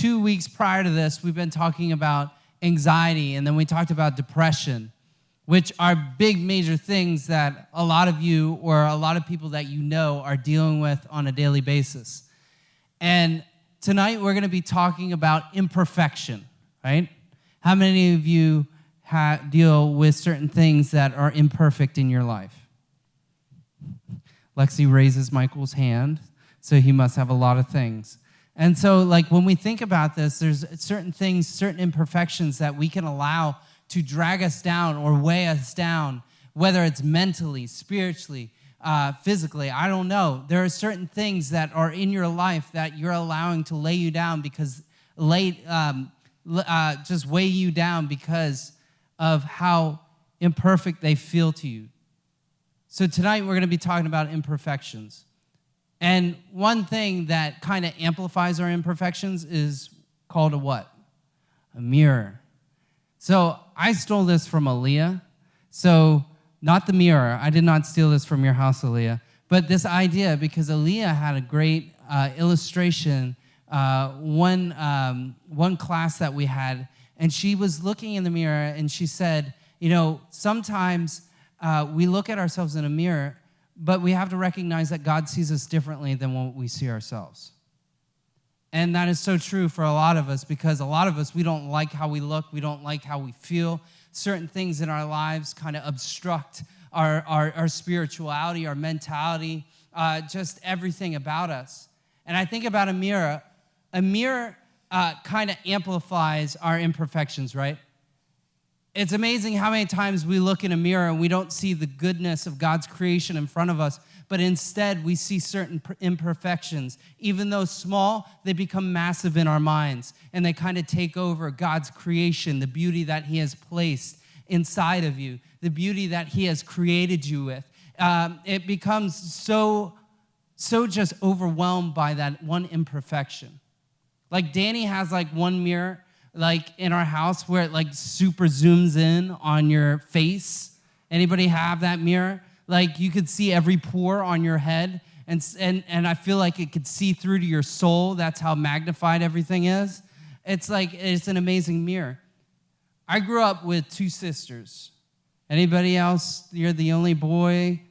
2 weeks prior to this, we've been talking about anxiety, and then we talked about depression, which are big major things that a lot of you or a lot of people that you know are dealing with on a daily basis. And tonight we're going to be talking about imperfection, right? How many of you deal with certain things that are imperfect in your life? Lexi raises Michael's hand, so he must have a lot of things. And so, when we think about this, there's certain things, certain imperfections that we can allow to drag us down or weigh us down, whether it's mentally, spiritually, physically. I don't know. There are certain things that are in your life that you're allowing to lay you down because just weigh you down because of how imperfect they feel to you. So tonight we're going to be talking about imperfections. And one thing that kind of amplifies our imperfections is called a what? A mirror. So I stole this from Aaliyah. So not the mirror. I did not steal this from your house, Aaliyah. But this idea, because Aaliyah had a great illustration, one class that we had, and she was looking in the mirror and she said, sometimes we look at ourselves in a mirror, but we have to recognize that God sees us differently than what we see ourselves. And that is so true for a lot of us, because a lot of us, we don't like how we look, we don't like how we feel. Certain things in our lives kind of obstruct our spirituality, our mentality, just everything about us. And I think about a mirror. A mirror kind of amplifies our imperfections, right? It's amazing how many times we look in a mirror and we don't see the goodness of God's creation in front of us, but instead we see certain imperfections. Even though small, they become massive in our minds, and they kind of take over God's creation, the beauty that He has placed inside of you, the beauty that He has created you with. It becomes so just overwhelmed by that one imperfection. Like Danny has one mirror in our house where it super zooms in on your face. Anybody have that mirror? You could see every pore on your head, and I feel like it could see through to your soul. That's how magnified everything is. It's an amazing mirror. I grew up with 2 sisters. Anybody else? You're the only boy?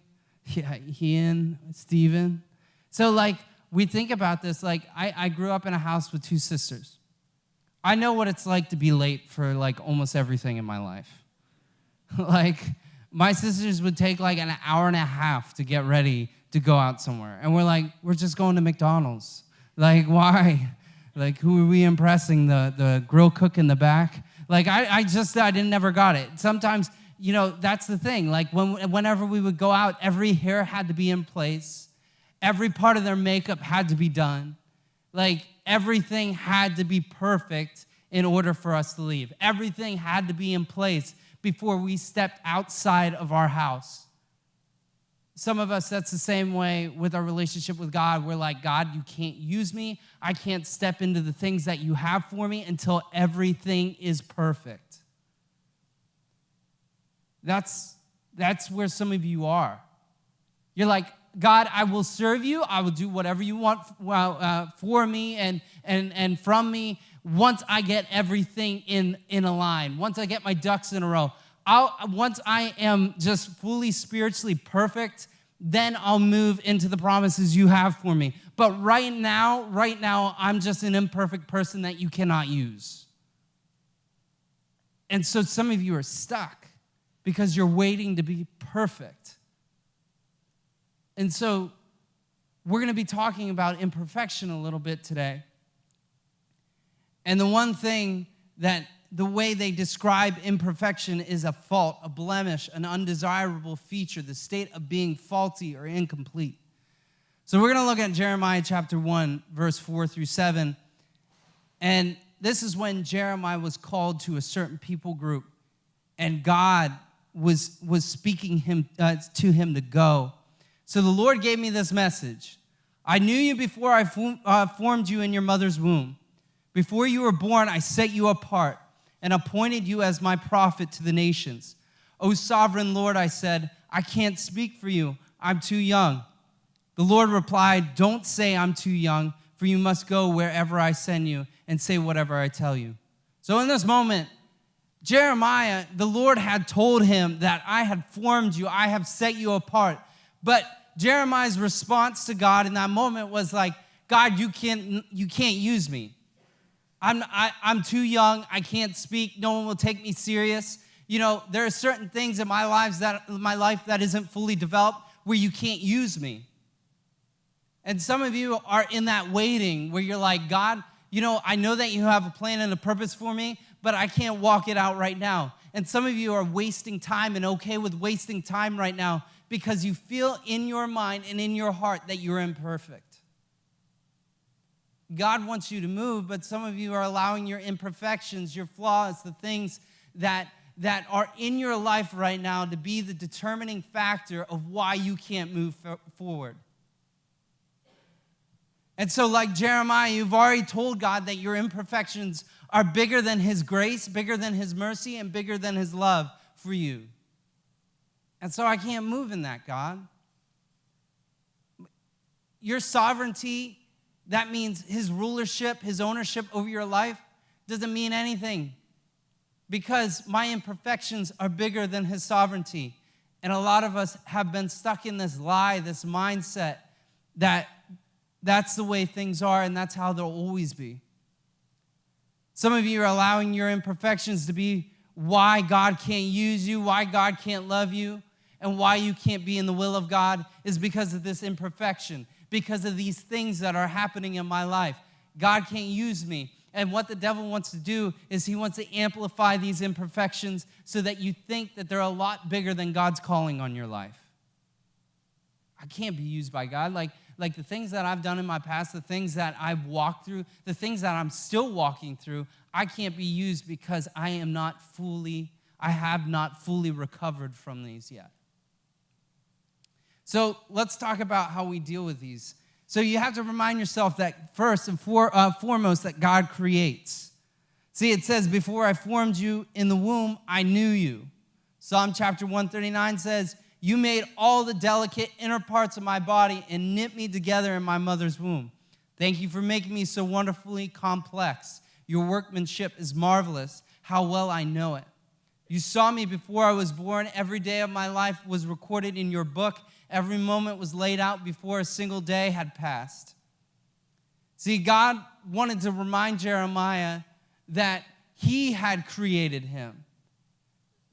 Yeah, Ian, Steven. So we think about this. I grew up in a house with 2 sisters. I know what it's like to be late for almost everything in my life. My sisters would take an hour and a half to get ready to go out somewhere. And we're just going to McDonald's. Why? Who are we impressing? The grill cook in the back? I never got it. Sometimes, that's the thing. Whenever we would go out, every hair had to be in place. Every part of their makeup had to be done. Everything had to be perfect in order for us to leave. Everything had to be in place before we stepped outside of our house. Some of us, that's the same way with our relationship with God. We're like, God, you can't use me. I can't step into the things that you have for me until everything is perfect. That's where some of you are. You're like, God, I will serve you. I will do whatever you want for me and from me once I get everything in a line, once I get my ducks in a row. Once I am just fully spiritually perfect, then I'll move into the promises you have for me. But right now, I'm just an imperfect person that you cannot use. And so some of you are stuck because you're waiting to be perfect. And so we're going to be talking about imperfection a little bit today. And the one thing that the way they describe imperfection is a fault, a blemish, an undesirable feature, the state of being faulty or incomplete. So we're going to look at Jeremiah chapter 1, verse 4 through 7. And this is when Jeremiah was called to a certain people group, and God was speaking to him to go. So the Lord gave me this message. I knew you before I formed you in your mother's womb. Before you were born, I set you apart and appointed you as my prophet to the nations. O sovereign Lord, I said, I can't speak for you. I'm too young. The Lord replied, don't say I'm too young, for you must go wherever I send you and say whatever I tell you. So in this moment, Jeremiah, the Lord had told him that I had formed you, I have set you apart. But Jeremiah's response to God in that moment was like, God, you can't use me. I'm too young, I can't speak, no one will take me serious. There are certain things in my life that isn't fully developed where you can't use me. And some of you are in that waiting where you're like, God, I know that you have a plan and a purpose for me, but I can't walk it out right now. And some of you are wasting time and okay with wasting time right now because you feel in your mind and in your heart that you're imperfect. God wants you to move, but some of you are allowing your imperfections, your flaws, the things that are in your life right now to be the determining factor of why you can't move forward. And so like Jeremiah, you've already told God that your imperfections are bigger than his grace, bigger than his mercy, and bigger than his love for you. And so I can't move in that, God. Your sovereignty, that means his rulership, his ownership over your life, doesn't mean anything because my imperfections are bigger than his sovereignty. And a lot of us have been stuck in this lie, this mindset that that's the way things are and that's how they'll always be. Some of you are allowing your imperfections to be why God can't use you, why God can't love you, and why you can't be in the will of God is because of this imperfection, because of these things that are happening in my life. God can't use me. And what the devil wants to do is he wants to amplify these imperfections so that you think that they're a lot bigger than God's calling on your life. I can't be used by God. Like the things that I've done in my past, the things that I've walked through, the things that I'm still walking through, I can't be used because I have not fully recovered from these yet. So let's talk about how we deal with these. So you have to remind yourself that first and foremost that God creates. See, it says, before I formed you in the womb, I knew you. Psalm chapter 139 says, you made all the delicate inner parts of my body and knit me together in my mother's womb. Thank you for making me so wonderfully complex. Your workmanship is marvelous. How well I know it. You saw me before I was born. Every day of my life was recorded in your book. Every moment was laid out before a single day had passed. See, God wanted to remind Jeremiah that he had created him.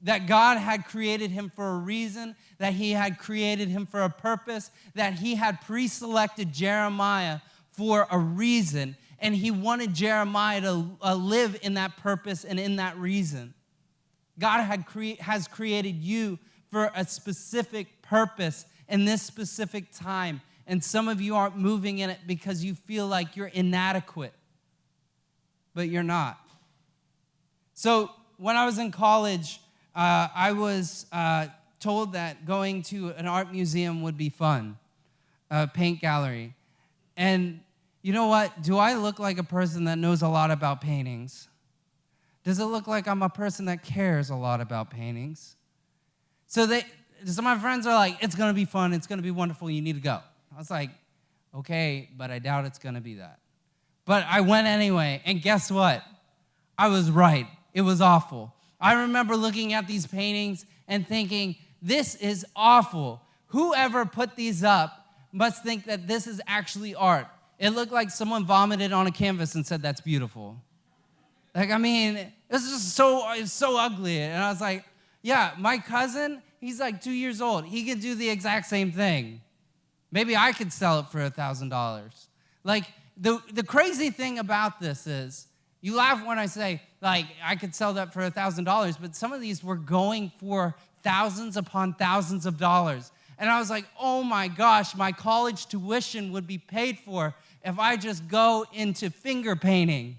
That God had created him for a reason, that he had created him for a purpose, that he had pre-selected Jeremiah for a reason, and he wanted Jeremiah to live in that purpose and in that reason. God has created you for a specific purpose in this specific time, and some of you aren't moving in it because you feel like you're inadequate, but you're not. So when I was in college, I was told that going to an art museum would be fun, a paint gallery. And you know what? Do I look like a person that knows a lot about paintings? Does it look like I'm a person that cares a lot about paintings? So some of my friends are like, it's going to be fun, it's going to be wonderful, you need to go. I was like, okay, but I doubt it's going to be that. But I went anyway, and guess what? I was right. It was awful. I remember looking at these paintings and thinking, this is awful. Whoever put these up must think that this is actually art. It looked like someone vomited on a canvas and said, that's beautiful. This is it's so ugly. And I was like, yeah, my cousin, he's like 2 years old. He can do the exact same thing. Maybe I could sell it for $1,000. Like, the crazy thing about this is, you laugh when I say, like, I could sell that for $1,000, but some of these were going for thousands upon thousands of dollars. And I was like, oh my gosh, my college tuition would be paid for if I just go into finger painting.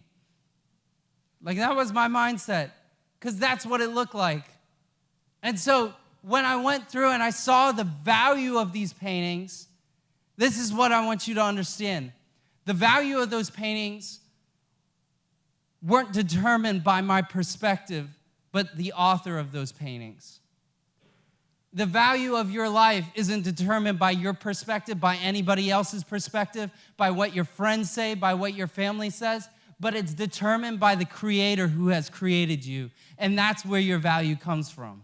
Like, that was my mindset, because that's what it looked like. And so when I went through and I saw the value of these paintings, this is what I want you to understand. The value of those paintings weren't determined by my perspective, but the author of those paintings. The value of your life isn't determined by your perspective, by anybody else's perspective, by what your friends say, by what your family says, but it's determined by the Creator who has created you. And that's where your value comes from.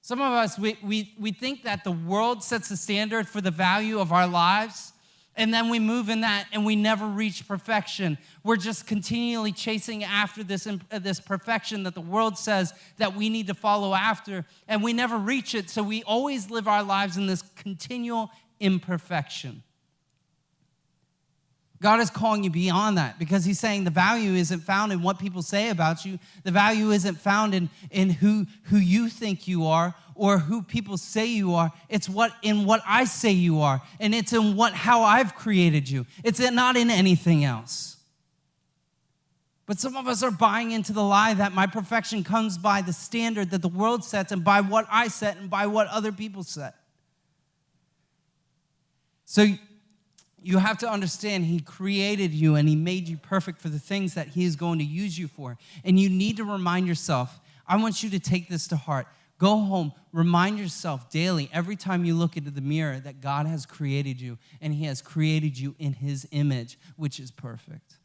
Some of us, we think that the world sets the standard for the value of our lives, and then we move in that and we never reach perfection. We're just continually chasing after this perfection that the world says that we need to follow after, and we never reach it, so we always live our lives in this continual imperfection. God is calling you beyond that because he's saying the value isn't found in what people say about you. The value isn't found in who you think you are or who people say you are. It's in what I say you are, and it's in how I've created you. It's not in anything else. But some of us are buying into the lie that my perfection comes by the standard that the world sets and by what I set and by what other people set. So you have to understand he created you and he made you perfect for the things that he is going to use you for. And you need to remind yourself, I want you to take this to heart. Go home, remind yourself daily, every time you look into the mirror, that God has created you and he has created you in his image, which is perfect.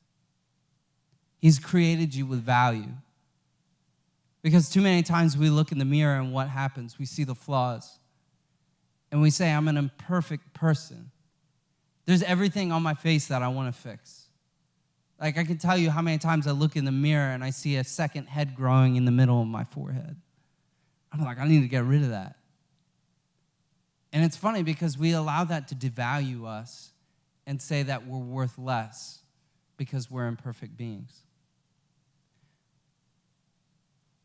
He's created you with value. Because too many times we look in the mirror and what happens? We see the flaws. And we say, I'm an imperfect person. There's everything on my face that I want to fix. Like I can tell you how many times I look in the mirror and I see a second head growing in the middle of my forehead. I'm like, I need to get rid of that. And it's funny because we allow that to devalue us and say that we're worth less because we're imperfect beings.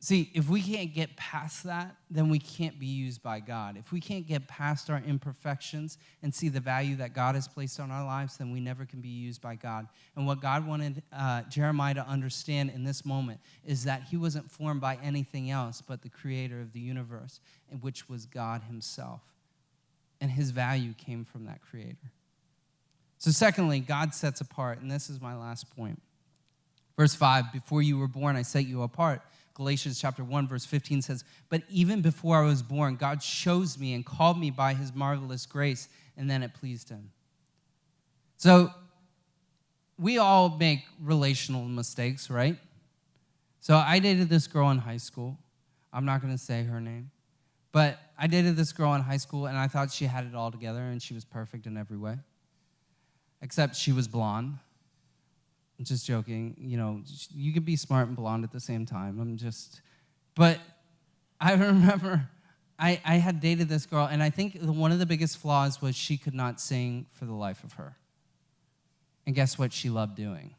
See, if we can't get past that, then we can't be used by God. If we can't get past our imperfections and see the value that God has placed on our lives, then we never can be used by God. And what God wanted Jeremiah to understand in this moment is that he wasn't formed by anything else but the creator of the universe, which was God himself. And his value came from that creator. So secondly, God sets apart, and this is my last point. Verse 5, before you were born, I set you apart. Galatians chapter 1, verse 15 says, but even before I was born, God chose me and called me by his marvelous grace, and then it pleased him. So we all make relational mistakes, right? So I dated this girl in high school. I'm not going to say her name. But I dated this girl in high school, and I thought she had it all together, and she was perfect in every way. Except she was blonde. I'm just joking. You know, you could be smart and blonde at the same time. But I remember I had dated this girl, and I think one of the biggest flaws was she could not sing for the life of her. And guess what she loved doing?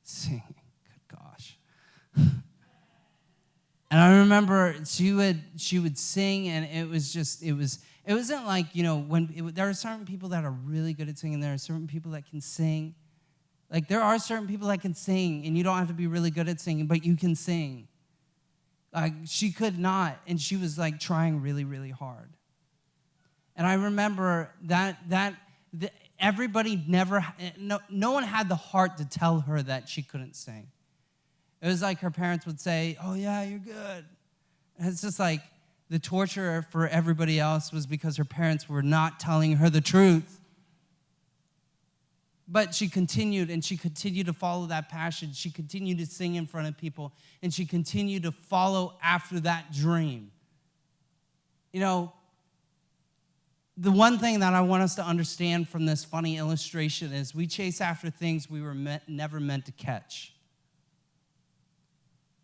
Singing. Good gosh. And I remember she would sing, and it wasn't like, you know, there are certain people that are really good at singing. There are certain people that can sing. Like, there are certain people that can sing, and you don't have to be really good at singing, but you can sing. Like, she could not, and she was, like, trying really, really hard. And I remember that everybody no one had the heart to tell her that she couldn't sing. It was like her parents would say, oh, yeah, you're good. And it's just like the torture for everybody else was because her parents were not telling her the truth. But she continued, and she continued to follow that passion. She continued to sing in front of people, and she continued to follow after that dream. You know, the one thing that I want us to understand from this funny illustration is we chase after things we were never meant to catch.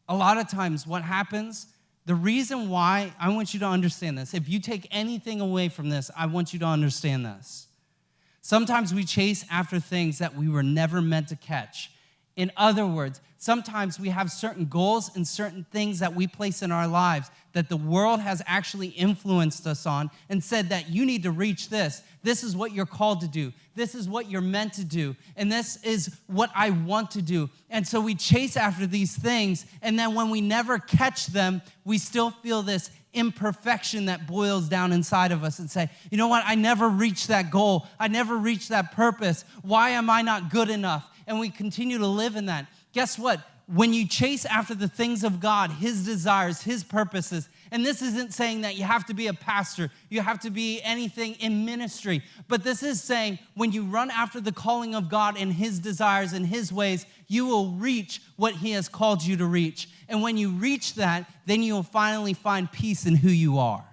A lot of times what happens, the reason why, I want you to understand this. If you take anything away from this, I want you to understand this. Sometimes we chase after things that we were never meant to catch. In other words, sometimes we have certain goals and certain things that we place in our lives that the world has actually influenced us on and said that you need to reach this. This is what you're called to do. This is what you're meant to do. And this is what I want to do. And so we chase after these things, and then when we never catch them, we still feel this imperfection that boils down inside of us and say, you know what, I never reached that goal. I never reached that purpose. Why am I not good enough? And we continue to live in that. Guess what? when you chase after the things of God, his desires, his purposes, and this isn't saying that you have to be a pastor, you have to be anything in ministry, but this is saying when you run after the calling of God and his desires and his ways, you will reach what he has called you to reach. And when you reach that, then you'll finally find peace in who you are.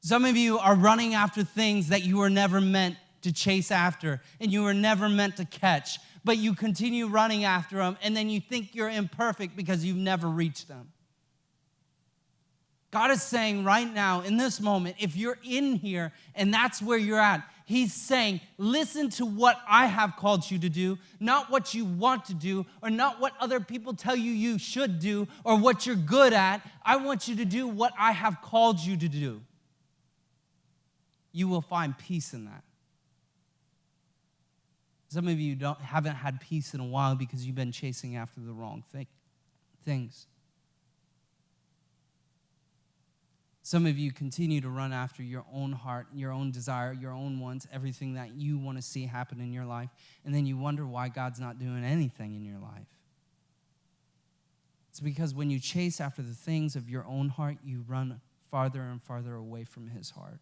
Some of you are running after things that you were never meant to chase after and you were never meant to catch, but you continue running after them, and then you think you're imperfect because you've never reached them. God is saying right now, in this moment, if you're in here and that's where you're at, he's saying, listen to what I have called you to do, not what you want to do, or not what other people tell you you should do, or what you're good at. I want you to do what I have called you to do. You will find peace in that. Some of you haven't had peace in a while because you've been chasing after the wrong things. Some of you continue to run after your own heart, your own desire, your own wants, everything that you want to see happen in your life, and then you wonder why God's not doing anything in your life. It's because when you chase after the things of your own heart, you run farther and farther away from his heart.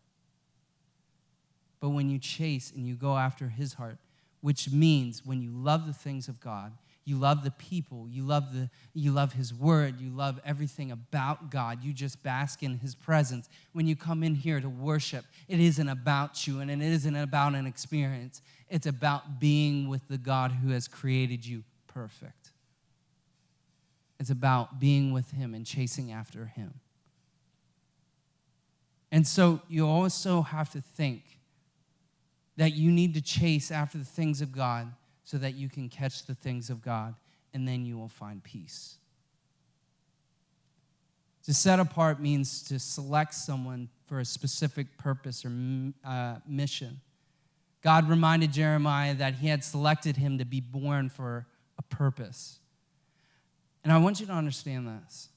But when you chase and you go after his heart, which means when you love the things of God, you love the people, you love his word, you love everything about God, you just bask in his presence. When you come in here to worship, it isn't about you and it isn't about an experience. It's about being with the God who has created you perfect. It's about being with him and chasing after him. And so you also have to think that you need to chase after the things of God so that you can catch the things of God, and then you will find peace. To set apart means to select someone for a specific purpose or mission. God reminded Jeremiah that he had selected him to be born for a purpose. And I want you to understand this.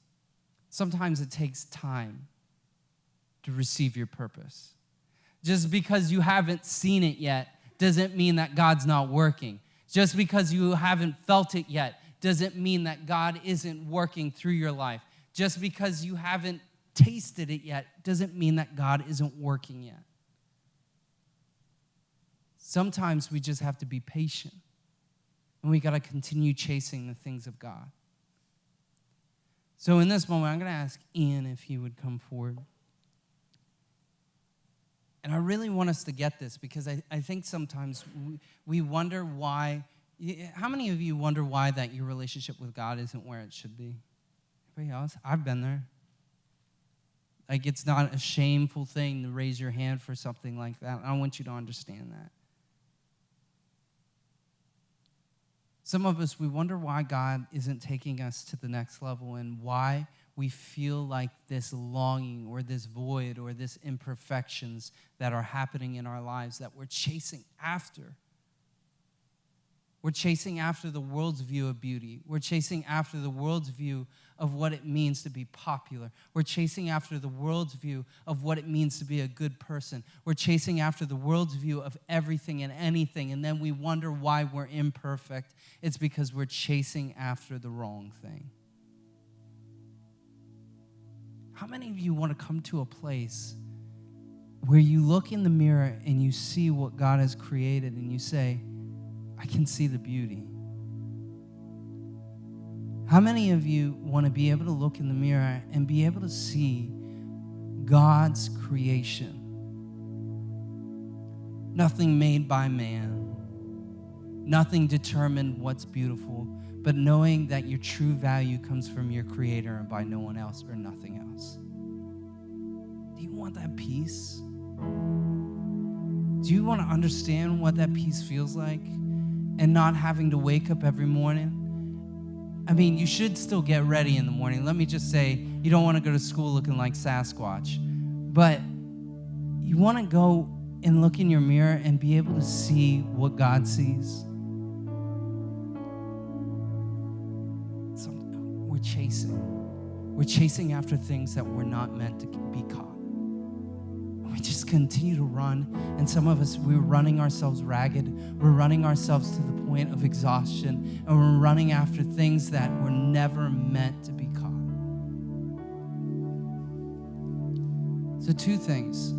Sometimes it takes time to receive your purpose. Just because you haven't seen it yet doesn't mean that God's not working. Just because you haven't felt it yet doesn't mean that God isn't working through your life. Just because you haven't tasted it yet doesn't mean that God isn't working yet. Sometimes we just have to be patient, and we got to continue chasing the things of God. So in this moment, I'm going to ask Ian if he would come forward. And I really want us to get this because I think sometimes we wonder why. How many of you wonder why that your relationship with God isn't where it should be? Anybody else? I've been there. Like, it's not a shameful thing to raise your hand for something like that. I want you to understand that. Some of us, we wonder why God isn't taking us to the next level and why we feel like this longing or this void or this imperfections that are happening in our lives that we're chasing after. We're chasing after the world's view of beauty. We're chasing after the world's view of what it means to be popular. We're chasing after the world's view of what it means to be a good person. We're chasing after the world's view of everything and anything, and then we wonder why we're imperfect. It's because we're chasing after the wrong thing. How many of you want to come to a place where you look in the mirror and you see what God has created and you say, I can see the beauty? How many of you want to be able to look in the mirror and be able to see God's creation? Nothing made by man, nothing determined what's beautiful, but knowing that your true value comes from your Creator and by no one else or nothing else. Do you want that peace? Do you want to understand what that peace feels like and not having to wake up every morning? I mean, you should still get ready in the morning. Let me just say, you don't want to go to school looking like Sasquatch, but you want to go and look in your mirror and be able to see what God sees. We're chasing after things that we're not meant to be caught. We just continue to run. And some of us, we're running ourselves ragged. We're running ourselves to the point of exhaustion. And we're running after things that were never meant to be caught. So 2 things.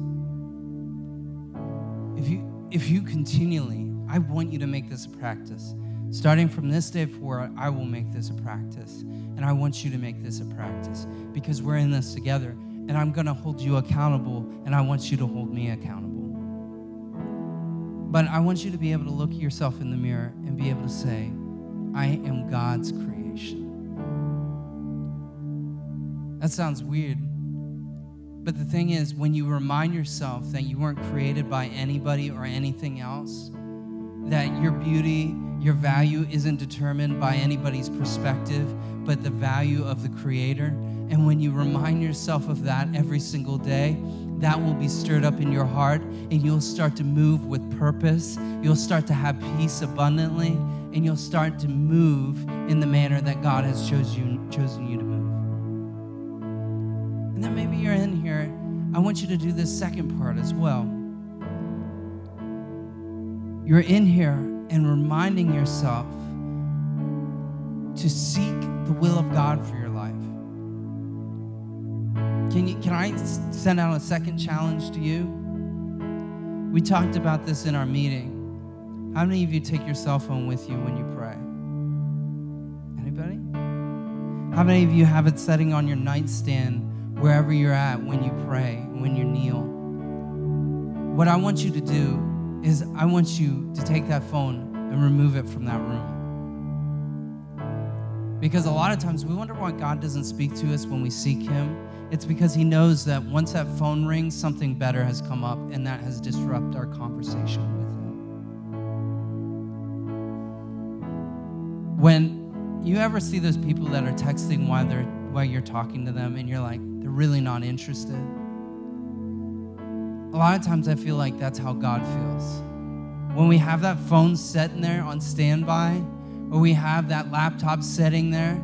If you continually, I want you to make this a practice. Starting from this day forward, I will make this a practice. And I want you to make this a practice because we're in this together. And I'm going to hold you accountable, and I want you to hold me accountable. But I want you to be able to look at yourself in the mirror and be able to say, I am God's creation. That sounds weird. But the thing is, when you remind yourself that you weren't created by anybody or anything else, that your beauty, your value isn't determined by anybody's perspective, but the value of the Creator. And when you remind yourself of that every single day, that will be stirred up in your heart, and you'll start to move with purpose. You'll start to have peace abundantly, and you'll start to move in the manner that God has chosen you to move. And then maybe you're in here, I want you to do this second part as well. You're in here and reminding yourself to seek the will of God for your life. Can I send out a second challenge to you? We talked about this in our meeting. How many of you take your cell phone with you when you pray? Anybody? How many of you have it setting on your nightstand wherever you're at when you pray, when you kneel? What I want you to do is I want you to take that phone and remove it from that room. Because a lot of times we wonder why God doesn't speak to us when we seek Him. It's because He knows that once that phone rings, something better has come up, and that has disrupted our conversation with Him. When you ever see those people that are texting while you're talking to them, and you're like, they're really not interested. A lot of times I feel like that's how God feels. When we have that phone sitting there on standby, or we have that laptop sitting there,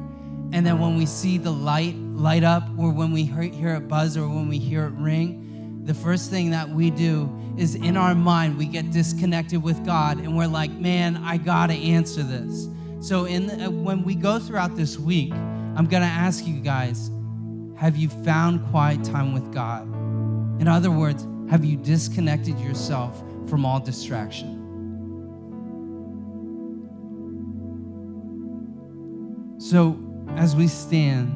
and then when we see the light up, or when we hear it buzz, or when we hear it ring, the first thing that we do is in our mind, we get disconnected with God, and we're like, man, I gotta answer this. So when we go throughout this week, I'm gonna ask you guys, have you found quiet time with God? In other words, have you disconnected yourself from all distraction? So as we stand.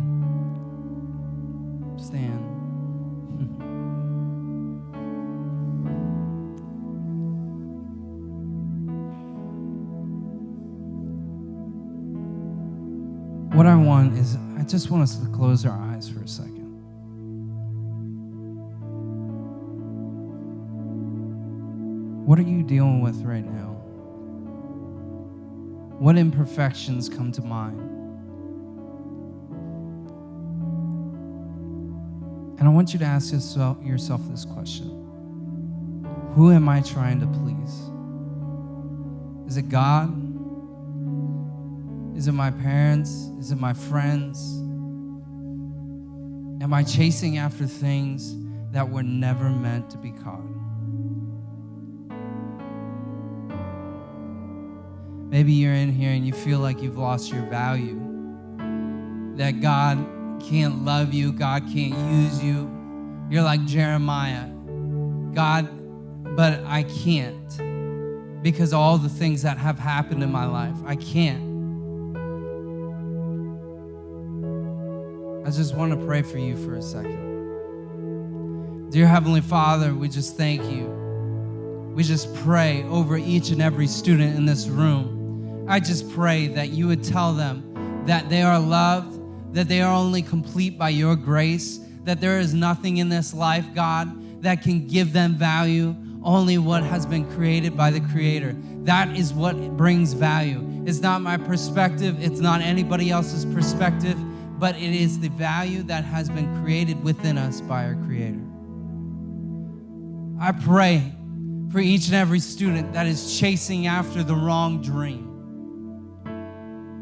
What I want is, I just want us to close our eyes for a second. What are you dealing with right now? What imperfections come to mind? And I want you to ask yourself this question. Who am I trying to please? Is it God? Is it my parents? Is it my friends? Am I chasing after things that were never meant to be caught? Maybe you're in here and you feel like you've lost your value, that God can't love you, God can't use you. You're like Jeremiah, God, but I can't because all the things that have happened in my life. I can't. I just want to pray for you for a second. Dear Heavenly Father, we just thank you. We just pray over each and every student in this room. I just pray that you would tell them that they are loved, that they are only complete by your grace, that there is nothing in this life, God, that can give them value, only what has been created by the Creator. That is what brings value. It's not my perspective, it's not anybody else's perspective, but it is the value that has been created within us by our Creator. I pray for each and every student that is chasing after the wrong dream,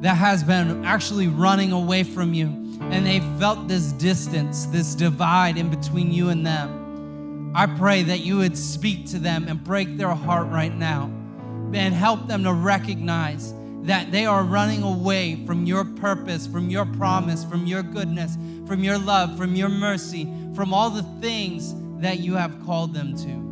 that has been actually running away from you, and they felt this distance, this divide in between you and them. I pray that you would speak to them and break their heart right now and help them to recognize that they are running away from your purpose, from your promise, from your goodness, from your love, from your mercy, from all the things that you have called them to.